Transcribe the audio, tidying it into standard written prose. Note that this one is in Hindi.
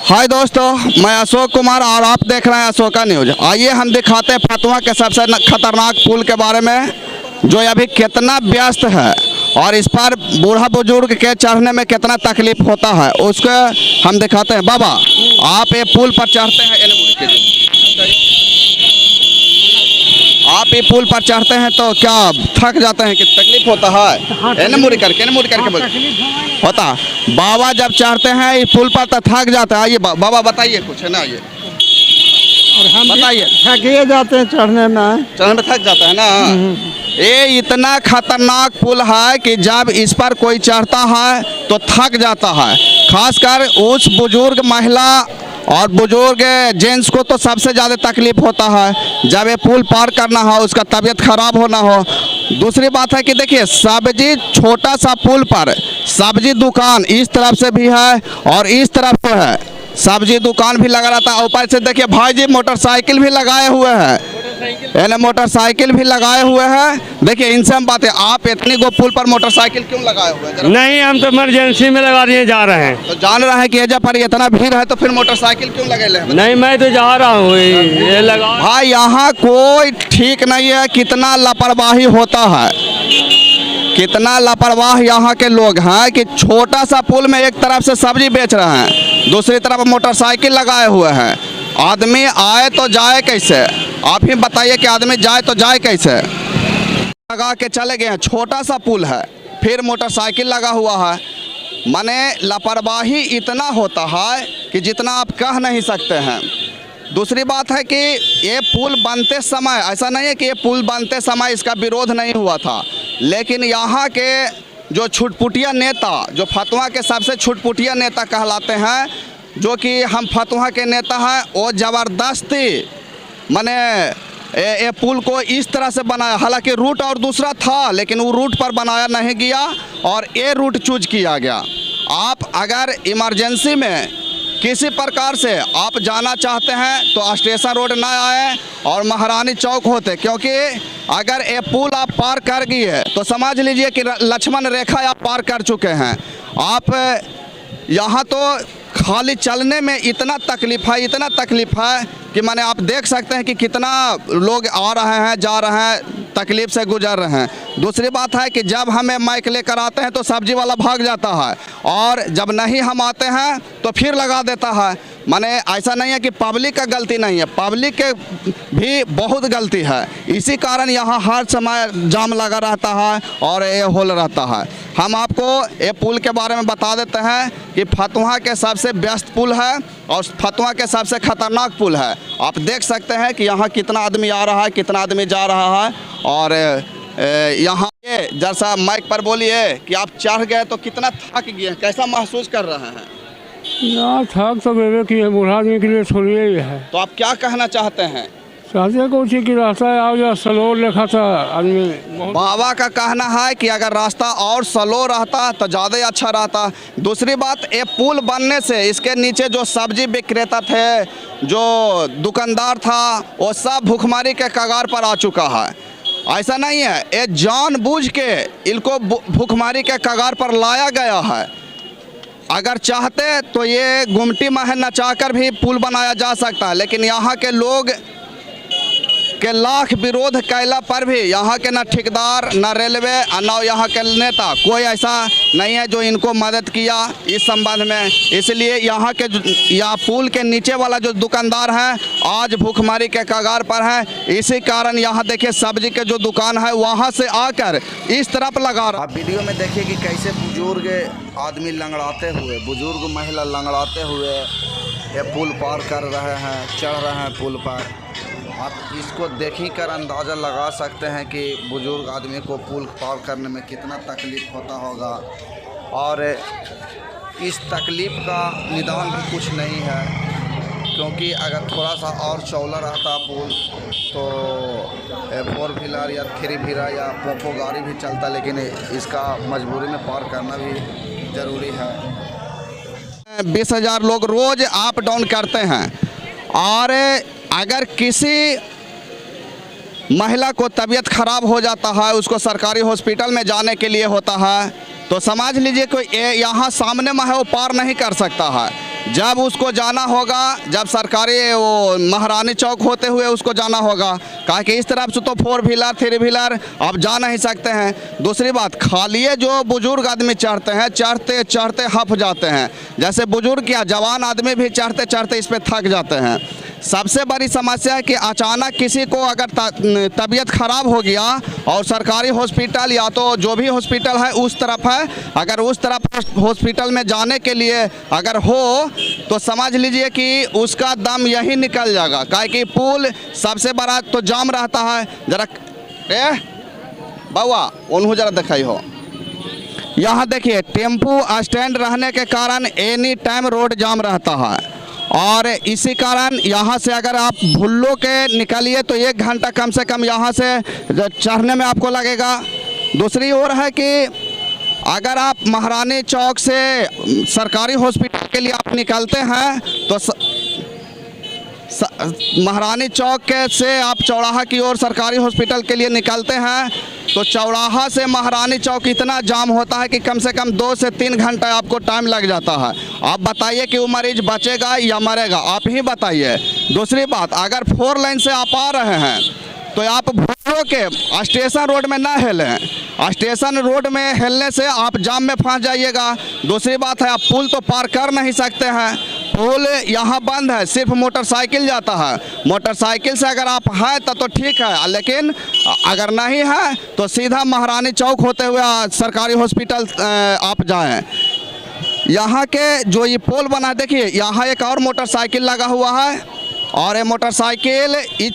हाय दोस्तों, मैं अशोक कुमार और आप देख रहे हैं अशोका न्यूज। आइए हम दिखाते हैं फतुहा के सबसे खतरनाक पुल के बारे में, जो अभी कितना व्यस्त है और इस पर बूढ़ा बुजुर्ग के चढ़ने में कितना तकलीफ होता है उसको हम दिखाते हैं। बाबा, आप ये पुल पर चढ़ते हैं, आप ये पुल पर चढ़ते हैं तो क्या थक जाते हैं कि तकलीफ होता है? एने मुड़ी करके बोल होता। बाबा जब चढ़ते हैं इस पुल पर तो थक जाता है। ये बाबा बताइए कुछ, है ना? ये और हम बताइए। थके जाते हैं चढ़ने में थक जाता है ना। ये इतना खतरनाक पुल है कि जब इस पर कोई चढ़ता है तो थक जाता है। खासकर उस बुजुर्ग महिला और बुजुर्ग जेंट्स को तो सबसे ज़्यादा तकलीफ होता है जब ये पुल पार करना हो, उसका तबीयत खराब होना हो। दूसरी बात है कि देखिए, सब्जी छोटा सा पुल पर सब्जी दुकान इस तरफ से भी है और इस तरफ से है, सब्जी दुकान भी लगा रहता है। ऊपर से देखिए भाई जी मोटरसाइकिल भी लगाए हुए हैं, मोटरसाइकिल भी लगाए हुए हैं। देखिए इनसे हम बात है, आप इतनी गो पुल पर मोटरसाइकिल क्यों लगाए हुए हैं? नहीं, हम तो इमरजेंसी में लगा दिए जा रहे हैं। तो जान रहे हैं कि एजा पर इतना भीड़ है तो फिर मोटरसाइकिल क्यों लगे? नहीं, मैं तो जा रहा हूँ, ये लगा। भाई यहाँ कोई ठीक नहीं है, कितना लापरवाही होता है, कितना लापरवाह यहाँ के लोग हैं कि छोटा सा पुल में एक तरफ से सब्जी बेच रहे हैं, दूसरी तरफ मोटरसाइकिल लगाए हुए हैं। आदमी आए तो जाए कैसे? आप ही बताइए कि आदमी जाए तो जाए कैसे? लगा के चले गए हैं, छोटा सा पुल है, फिर मोटरसाइकिल लगा हुआ है। माने लापरवाही इतना होता है कि जितना आप कह नहीं सकते हैं। दूसरी बात है कि ये पुल बनते समय, ऐसा नहीं है कि ये पुल बनते समय इसका विरोध नहीं हुआ था, लेकिन यहाँ के जो छुटपुटिया नेता, जो फतुहा के सबसे छुटपुटिया नेता कहलाते हैं, जो कि हम फतुहा के नेता हैं, वो ज़बरदस्ती माने ये पुल को इस तरह से बनाया। हालांकि रूट और दूसरा था, लेकिन वो रूट पर बनाया नहीं गया और ये रूट चूज किया गया। आप अगर इमरजेंसी में किसी प्रकार से आप जाना चाहते हैं तो स्टेशन रोड ना आए और महारानी चौक होते, क्योंकि अगर ये पुल आप पार कर गए तो समझ लीजिए कि लक्ष्मण रेखा आप पार कर चुके हैं। आप यहाँ तो खाली चलने में इतना तकलीफ है कि माने आप देख सकते हैं कि कितना लोग आ रहे हैं, जा रहे हैं, तकलीफ से गुजर रहे हैं। दूसरी बात है कि जब हमें माइक लेकर आते हैं तो सब्जी वाला भाग जाता है और जब नहीं हम आते हैं तो फिर लगा देता है। माने ऐसा नहीं है कि पब्लिक का गलती नहीं है, पब्लिक के भी बहुत गलती है। इसी कारण यहाँ हर समय जाम लगा रहता है और ये होल रहता है। हम आपको ये पुल के बारे में बता देते हैं कि फतुहा के सबसे व्यस्त पुल है और फतुहा के सबसे खतरनाक पुल है। आप देख सकते हैं कि यहाँ कितना आदमी आ रहा है, कितना आदमी जा रहा है। और यहाँ ये जैसा माइक पर बोलिए कि आप चढ़ गए तो कितना थक गए, कैसा महसूस कर रहे हैं? ना, थक तो बेबे की है, बूढ़ा आदमी के लिए छोड़िए ही है। तो आप क्या कहना चाहते हैं? चाहते को उसी की रास्ता है, आओ या स्लो लिखा था आदमी। बाबा का कहना है कि अगर रास्ता और स्लो रहता तो ज़्यादा अच्छा रहता। दूसरी बात, ये पुल बनने से इसके नीचे जो सब्जी विक्रेता थे, जो दुकानदार था, वो सब भूखमरी के कगार पर आ चुका है। ऐसा नहीं है, ये जानबूझ के इनको भूखमरी के कगार पर लाया गया है। अगर चाहते तो ये गुमटी में नचाकर भी पुल बनाया जा सकता है, लेकिन यहाँ के लोग के लाख विरोध कैला पर भी यहाँ के ना ठेकेदार, ना रेलवे, ना यहाँ के नेता कोई ऐसा नहीं है जो इनको मदद किया इस संबंध में। इसलिए यहाँ के पुल के नीचे वाला जो दुकानदार हैं आज भूखमरी के कगार पर हैं। इसी कारण यहाँ देखिए सब्जी के जो दुकान है वहाँ से आकर इस तरफ लगा रहा। आप वीडियो में देखिए कि कैसे बुजुर्ग आदमी लंगड़ाते हुए, बुजुर्ग महिला लंगड़ाते हुए ये पुल पार कर रहे हैं, चढ़ रहे हैं पुल पर। आप इसको देख ही कर अंदाज़ा लगा सकते हैं कि बुजुर्ग आदमी को पुल पार करने में कितना तकलीफ़ होता होगा। और इस तकलीफ़ का निदान भी कुछ नहीं है, क्योंकि अगर थोड़ा सा और चौड़ा रहता पुल तो 4 व्हीलर या 3 व्हीलर या पोपो गाड़ी भी चलता, लेकिन इसका मजबूरी में पार करना भी ज़रूरी है। 20,000 लोग रोज़ अप डाउन करते हैं और अगर किसी महिला को तबीयत खराब हो जाता है, उसको सरकारी हॉस्पिटल में जाने के लिए होता है, तो समझ लीजिए कोई यहाँ सामने में है वो पार नहीं कर सकता है। जब उसको जाना होगा, जब सरकारी वो महारानी चौक होते हुए उसको जाना होगा, कहा कि इस तरफ से तो 4 व्हीलर 3 व्हीलर आप जा नहीं सकते हैं। दूसरी बात, खालिए जो बुजुर्ग आदमी चढ़ते हैं, चढ़ते चढ़ते हफ जाते हैं। जैसे बुजुर्ग या जवान आदमी भी चढ़ते चढ़ते इस पर थक जाते हैं। सबसे बड़ी समस्या है कि अचानक किसी को अगर तबीयत खराब हो गया और सरकारी हॉस्पिटल या तो जो भी हॉस्पिटल है उस तरफ है, अगर उस तरफ हॉस्पिटल में जाने के लिए अगर हो तो समझ लीजिए कि उसका दम यही निकल जाएगा। काहे कि पुल सबसे बड़ा तो जाम रहता है। जरा बउआ उन्हों जरा दिखाई हो, यहाँ देखिए टेम्पू स्टैंड रहने के कारण एनी टाइम रोड जाम रहता है और इसी कारण यहाँ से अगर आप भुल्लो के निकलिए तो 1 घंटा कम से कम यहाँ से चढ़ने में आपको लगेगा। दूसरी ओर है कि अगर आप महारानी चौक से सरकारी हॉस्पिटल के लिए आप निकलते हैं तो महारानी चौक के से आप चौराहा की ओर सरकारी हॉस्पिटल के लिए निकलते हैं तो चौराहा से महारानी चौक इतना जाम होता है कि कम से कम 2 से 3 घंटा आपको टाइम लग जाता है। आप बताइए कि वो मरीज बचेगा या मरेगा, आप ही बताइए। दूसरी बात, अगर 4 लाइन से आप आ रहे हैं तो आप भूलो के स्टेशन रोड में ना हिलें। स्टेशन रोड में हिलने से आप जाम में फंस जाइएगा। दूसरी बात है, आप पुल तो पार कर नहीं सकते हैं, पुल यहाँ बंद है, सिर्फ मोटरसाइकिल जाता है। मोटरसाइकिल से अगर आप हैं तो ठीक है, लेकिन अगर नहीं है तो सीधा महारानी चौक होते हुए सरकारी हॉस्पिटल आप जाएं। यहाँ के जो ये पोल बना, देखिए यहाँ एक और मोटरसाइकिल लगा हुआ है और ये मोटरसाइकिल इस